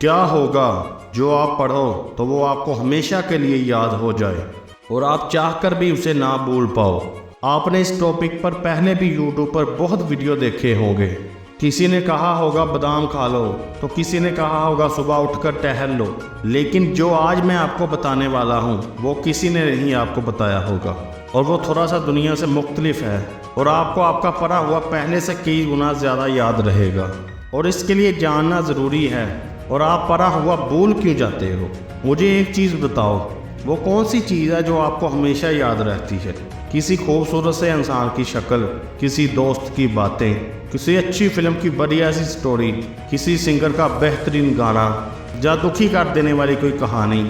क्या होगा जो आप पढ़ो तो वो आपको हमेशा के लिए याद हो जाए और आप चाहकर भी उसे ना भूल पाओ। आपने इस टॉपिक पर पहले भी यूट्यूब पर बहुत वीडियो देखे होंगे। किसी ने कहा होगा बादाम खा लो, तो किसी ने कहा होगा सुबह उठकर टहल लो, लेकिन जो आज मैं आपको बताने वाला हूँ वो किसी ने नहीं आपको बताया होगा और वो थोड़ा सा दुनिया से मुख्तलिफ है और आपको आपका पढ़ा हुआ पहले से कई गुना ज़्यादा याद रहेगा और इसके लिए जानना ज़रूरी है। और आप पढ़ा हुआ भूल क्यों जाते हो? मुझे एक चीज़ बताओ, वो कौन सी चीज़ है जो आपको हमेशा याद रहती है? किसी खूबसूरत से इंसान की शक्ल, किसी दोस्त की बातें, किसी अच्छी फिल्म की बढ़िया सी स्टोरी, किसी सिंगर का बेहतरीन गाना, या दुखी कर देने वाली कोई कहानी।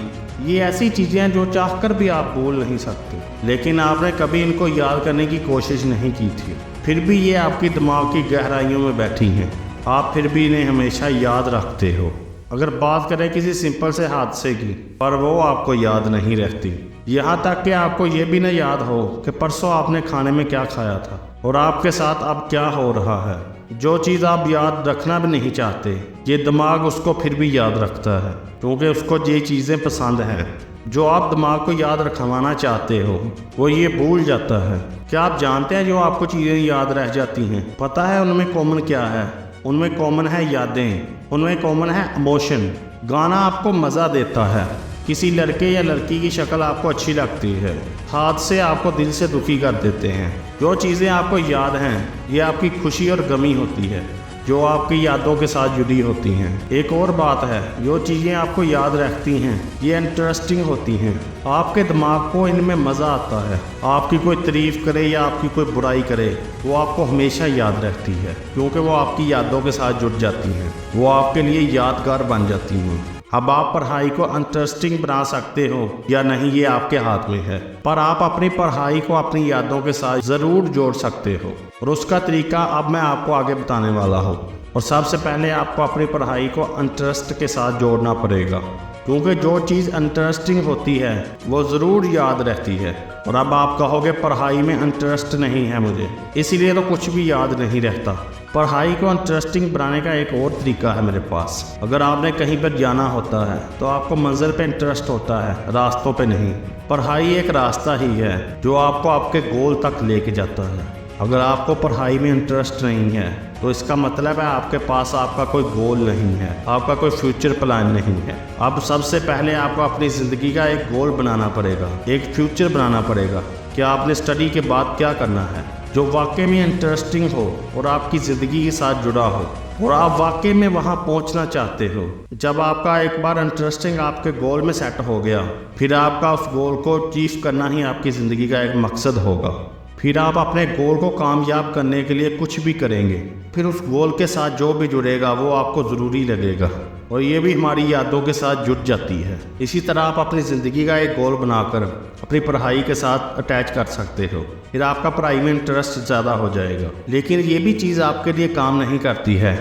ये ऐसी चीज़ें हैं जो चाहकर भी आप भूल नहीं सकते, लेकिन आपने कभी इनको याद करने की कोशिश नहीं की थी। फिर भी ये आपकी दिमाग की गहराइयों में बैठी हैं, आप फिर भी इन्हें हमेशा याद रखते हो। अगर बात करें किसी सिंपल से हादसे की, पर वो आपको याद नहीं रहती। यहाँ तक कि आपको ये भी न याद हो कि परसों आपने खाने में क्या खाया था और आपके साथ अब क्या हो रहा है। जो चीज़ आप याद रखना भी नहीं चाहते, ये दिमाग उसको फिर भी याद रखता है, क्योंकि उसको ये चीज़ें पसंद हैं। जो आप दिमाग को याद रखवाना चाहते हो वो ये भूल जाता है। क्या आप जानते हैं जो आपको चीज़ें याद रह जाती हैं, पता है उनमें कॉमन क्या है? उनमें कॉमन है यादें, उनमें कॉमन है इमोशन। गाना आपको मज़ा देता है, किसी लड़के या लड़की की शक्ल आपको अच्छी लगती है, हादसे आपको दिल से दुखी कर देते हैं। जो चीज़ें आपको याद हैं ये आपकी खुशी और गमी होती है, जो आपकी यादों के साथ जुड़ी होती हैं। एक और बात है, जो चीज़ें आपको याद रखती हैं ये इंटरेस्टिंग होती हैं। आपके दिमाग को इनमें मज़ा आता है। आपकी कोई तारीफ़ करे या आपकी कोई बुराई करे, वो आपको हमेशा याद रहती है, क्योंकि वो आपकी यादों के साथ जुड़ जाती हैं, वो आपके लिए यादगार बन जाती हैं। अब आप पढ़ाई को इंटरेस्टिंग बना सकते हो या नहीं ये आपके हाथ में है, पर आप अपनी पढ़ाई को अपनी यादों के साथ ज़रूर जोड़ सकते हो और उसका तरीका अब मैं आपको आगे बताने वाला हूँ। और सबसे पहले आपको अपनी पढ़ाई को इंटरेस्ट के साथ जोड़ना पड़ेगा, क्योंकि जो चीज़ इंटरेस्टिंग होती है वो ज़रूर याद रहती है। और अब आप कहोगे पढ़ाई में इंटरेस्ट नहीं है मुझे, इसीलिए तो कुछ भी याद नहीं रहता। पढ़ाई को इंटरेस्टिंग बनाने का एक और तरीका है मेरे पास। अगर आपने कहीं पर जाना होता है तो आपको मंजिल पे इंटरेस्ट होता है, रास्तों पे नहीं। पढ़ाई एक रास्ता ही है जो आपको आपके गोल तक लेके जाता है। अगर आपको पढ़ाई में इंटरेस्ट नहीं है तो इसका मतलब है आपके पास आपका कोई गोल नहीं है, आपका कोई फ्यूचर प्लान नहीं है। अब सबसे पहले आपको अपनी ज़िंदगी का एक गोल बनाना पड़ेगा, एक फ्यूचर बनाना पड़ेगा कि आपने स्टडी के बाद क्या करना है, जो वाकई में इंटरेस्टिंग हो और आपकी ज़िंदगी के साथ जुड़ा हो और आप वाकई में वहाँ पहुँचना चाहते हो। जब आपका एक बार इंटरेस्टिंग आपके गोल में सेट हो गया, फिर आपका उस गोल को अचीव करना ही आपकी ज़िंदगी का एक मकसद होगा। फिर आप अपने गोल को कामयाब करने के लिए कुछ भी करेंगे, फिर उस गोल के साथ जो भी जुड़ेगा वो आपको ज़रूरी लगेगा और ये भी हमारी यादों के साथ जुड़ जाती है। इसी तरह आप अपनी ज़िंदगी का एक गोल बनाकर अपनी पढ़ाई के साथ अटैच कर सकते हो, फिर आपका पढ़ाई में इंटरेस्ट ज़्यादा हो जाएगा। लेकिन ये भी चीज़ आपके लिए काम नहीं करती है,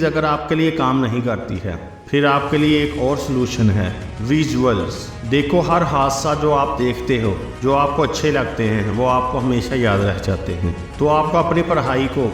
अगर आपके लिए काम नहीं करती है फिर आपके लिए एक और सलूशन है, विजुअल्स। देखो, हर हादसा जो आप देखते हो, जो आपको अच्छे लगते हैं, वो आपको हमेशा याद रह जाते हैं। तो आपको अपनी पढ़ाई को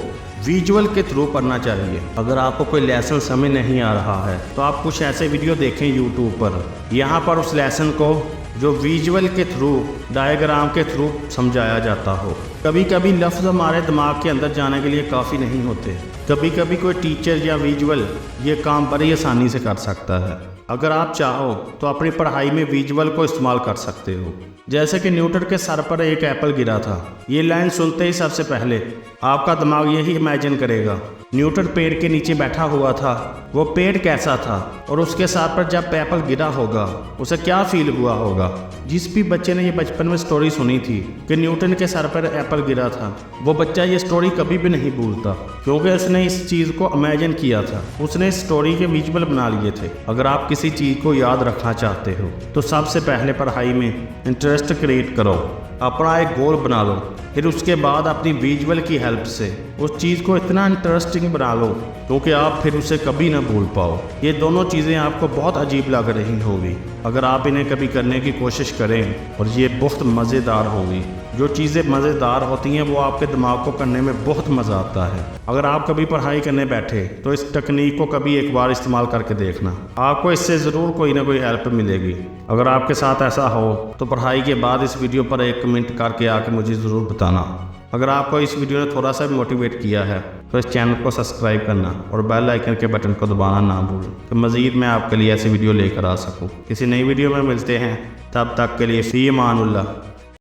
विजुअल के थ्रू पढ़ना चाहिए। अगर आपको कोई लेसन समझ नहीं आ रहा है तो आप कुछ ऐसे वीडियो देखें यूट्यूब पर, यहाँ पर उस लेसन को जो विजुअल के थ्रू, डायग्राम के थ्रू समझाया जाता हो। कभी कभी लफ्ज़ हमारे दिमाग के अंदर जाने के लिए काफ़ी नहीं होते, कभी कभी कोई टीचर या विजुअल ये काम बड़ी आसानी से कर सकता है। अगर आप चाहो तो अपनी पढ़ाई में विजुअल को इस्तेमाल कर सकते हो। जैसे कि न्यूटन के सर पर एक एप्पल गिरा था, ये लाइन सुनते ही सबसे पहले आपका दिमाग यही इमेजिन करेगा, न्यूटन पेड़ के नीचे बैठा हुआ था, वो पेड़ कैसा था और उसके सर पर जब एप्पल गिरा होगा उसे क्या फील हुआ होगा। जिस भी बच्चे ने ये बचपन में स्टोरी सुनी थी कि न्यूटन के सर पर एप्पल गिरा था, वो बच्चा ये स्टोरी कभी भी नहीं भूलता, क्योंकि उसने इस चीज़ को इमेजिन किया था, उसने इस स्टोरी के विजुअल बना लिए थे। अगर आप किसी चीज़ को याद रखना चाहते हो तो सबसे पहले पढ़ाई में इंटरेस्ट क्रिएट करो, अपना एक गोल बना लो, फिर उसके बाद अपनी विजुअल की हेल्प से उस चीज़ को इतना इंटरेस्टिंग बना लो क्योंकि आप फिर उसे कभी ना भूल पाओ। ये दोनों चीज़ें आपको बहुत अजीब लग रही होगी, अगर आप इन्हें कभी करने की कोशिश करें और ये बहुत मज़ेदार होगी। जो चीज़ें मज़ेदार होती हैं वो आपके दिमाग को करने में बहुत मज़ा आता है। अगर आप कभी पढ़ाई करने बैठे तो इस तकनीक को कभी एक बार इस्तेमाल करके देखना, आपको इससे ज़रूर कोई ना कोई हेल्प मिलेगी। अगर आपके साथ ऐसा हो तो पढ़ाई के बाद इस वीडियो पर एक कमेंट करके आके मुझे ज़रूर बताना। अगर आपको इस वीडियो ने थोड़ा सा भी मोटिवेट किया है तो इस चैनल को सब्सक्राइब करना और बेल आइकन के बटन को दबाना ना भूलें कि मज़ीद मैं आपके लिए ऐसी वीडियो लेकर आ सकूं। किसी नई वीडियो में मिलते हैं, तब तक के लिए फ़ी अमानुल्लाह।